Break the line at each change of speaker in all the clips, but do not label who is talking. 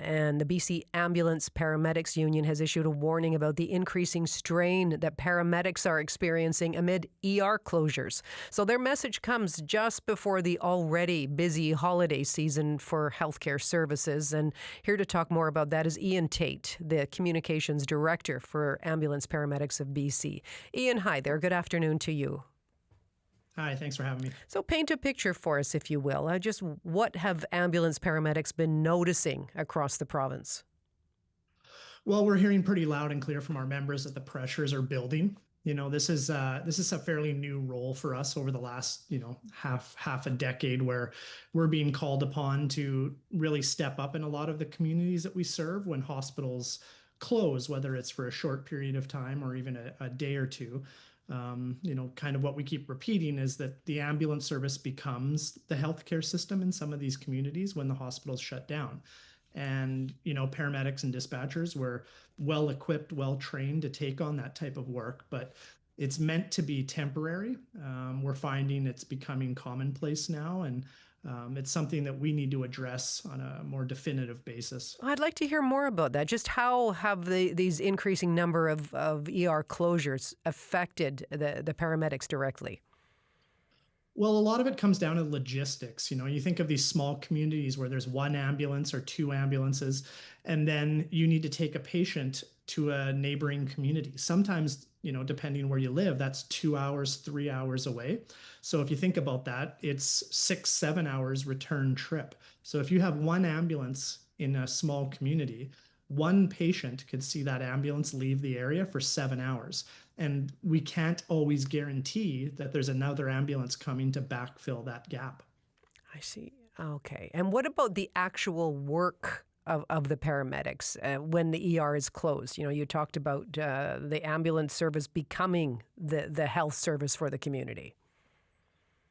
And the BC Ambulance Paramedics Union has issued a warning about the increasing strain that paramedics are experiencing amid ER closures. So their message comes just before the already busy holiday season for healthcare services. And here to talk more about that is Ian Tait, the Communications Director for Ambulance Paramedics of B.C. Ian, hi there. Good afternoon to you.
Hi, thanks for having me.
So paint a picture for us, if you will. Just what have ambulance paramedics been noticing across the province?
Well, we're hearing pretty loud and clear from our members that the pressures are building. This is a fairly new role for us over the last, half a decade, where we're being called upon to really step up in a lot of the communities that we serve when hospitals close, whether it's for a short period of time or even a day or two. Kind of what we keep repeating is that the ambulance service becomes the healthcare system in some of these communities when the hospitals shut down. And, paramedics and dispatchers were well equipped, well trained to take on that type of work, but it's meant to be temporary. We're finding it's becoming commonplace now, and it's something that we need to address on a more definitive basis.
I'd like to hear more about that. Just how have these increasing number of ER closures affected the paramedics directly?
Well, a lot of it comes down to logistics. You think of these small communities where there's one ambulance or two ambulances, and then you need to take a patient to a neighboring community. Sometimes, depending where you live, that's 2 hours, 3 hours away. So if you think about that, it's 6, 7 hours return trip. So if you have one ambulance in a small community, one patient could see that ambulance leave the area for 7 hours. And we can't always guarantee that there's another ambulance coming to backfill that gap.
I see. Okay. And what about the actual work of the paramedics when the ER is closed? You talked about the ambulance service becoming the health service for the community.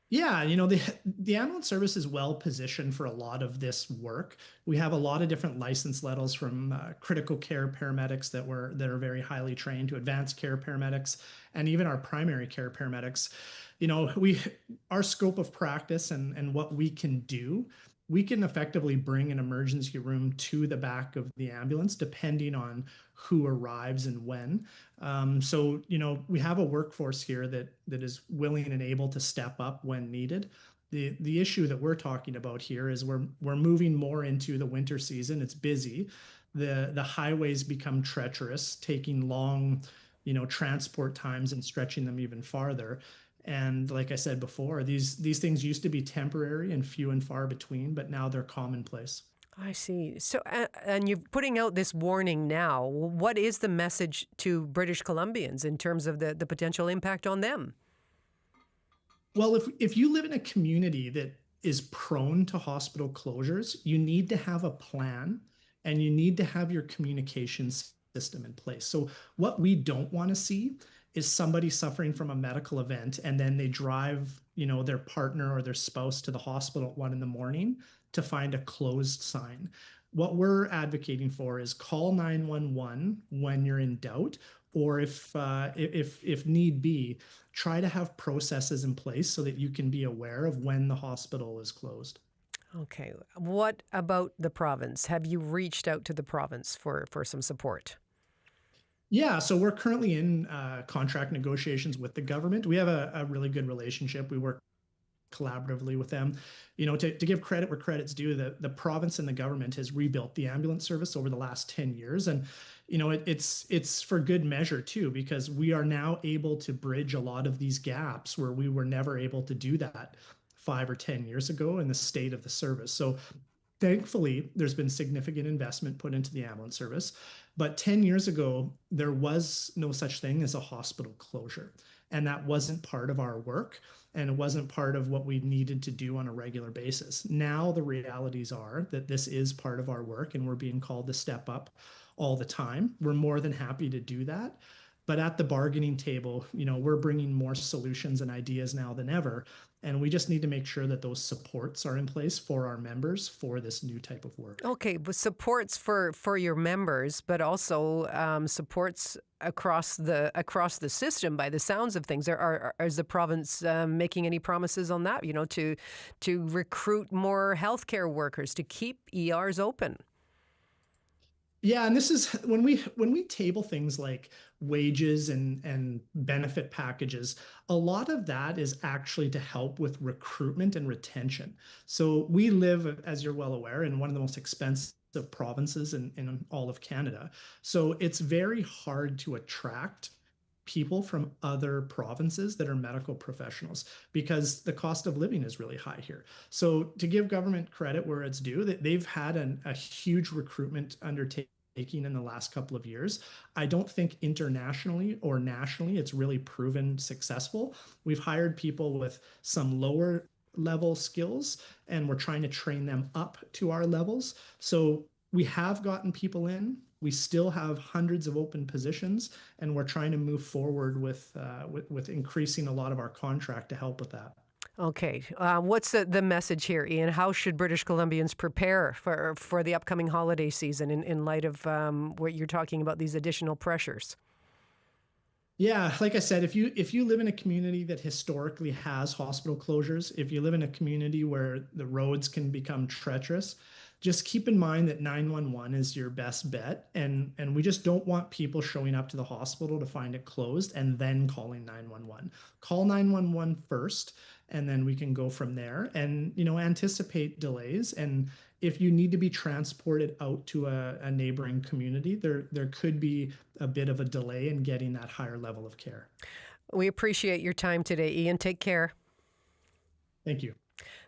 Yeah, the ambulance service is well positioned for a lot of this work. We have a lot of different license levels, from critical care paramedics that are very highly trained, to advanced care paramedics, and even our primary care paramedics. Our scope of practice and what we can do, we can effectively bring an emergency room to the back of the ambulance depending on who arrives and when. So we have a workforce here that is willing and able to step up when needed. The issue that we're talking about here is we're moving more into the winter season. It's busy. The highways become treacherous, taking long, transport times and stretching them even farther. And like I said before, these things used to be temporary and few and far between, but now they're commonplace.
I see. So, and you're putting out this warning now. What is the message to British Columbians in terms of the potential impact on them?
Well, if you live in a community that is prone to hospital closures, you need to have a plan, and you need to have your communications system in place. So what we don't want to see is somebody suffering from a medical event and then they drive, their partner or their spouse to the hospital at 1 a.m. to find a closed sign. What we're advocating for is call 911 when you're in doubt, or if need be, try to have processes in place so that you can be aware of when the hospital is closed.
Okay. What about the province? Have you reached out to the province for some support?
Yeah, so we're currently in contract negotiations with the government. We have a really good relationship. We work collaboratively with them. To give credit where credit's due, the province and the government has rebuilt the ambulance service over the last 10 years. And, it's for good measure too, because we are now able to bridge a lot of these gaps where we were never able to do that 5 or 10 years ago in the state of the service. So thankfully, there's been significant investment put into the ambulance service. But 10 years ago, there was no such thing as a hospital closure. And that wasn't part of our work, and it wasn't part of what we needed to do on a regular basis. Now the realities are that this is part of our work, and we're being called to step up all the time. We're more than happy to do that. But at the bargaining table, we're bringing more solutions and ideas now than ever. And we just need to make sure that those supports are in place for our members for this new type of work.
Okay, but supports for your members, but also supports across the system by the sounds of things. Is the province making any promises on that, to recruit more healthcare workers, to keep ERs open?
Yeah, and this is when we table things like wages and benefit packages, a lot of that is actually to help with recruitment and retention. So we live, as you're well aware, in one of the most expensive provinces in all of Canada. So it's very hard to attract people from other provinces that are medical professionals because the cost of living is really high here. So to give government credit where it's due, that they've had a huge recruitment undertaking in the last couple of years. I don't think internationally or nationally it's really proven successful. We've hired people with some lower level skills and we're trying to train them up to our levels. So we have gotten people in. We still have hundreds of open positions, and we're trying to move forward with increasing a lot of our contract to help with that.
Okay. What's the message here, Ian? How should British Columbians prepare for the upcoming holiday season in light of what you're talking about, these additional pressures?
Yeah, like I said, if you live in a community that historically has hospital closures, if you live in a community where the roads can become treacherous, just keep in mind that 911 is your best bet, and we just don't want people showing up to the hospital to find it closed and then calling 911. Call 911 first, and then we can go from there and anticipate delays. And if you need to be transported out to a neighboring community, there could be a bit of a delay in getting that higher level of care.
We appreciate your time today, Ian. Take care.
Thank you.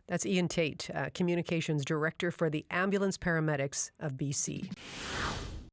That's Ian Tait, Communications Director for the Ambulance Paramedics of BC.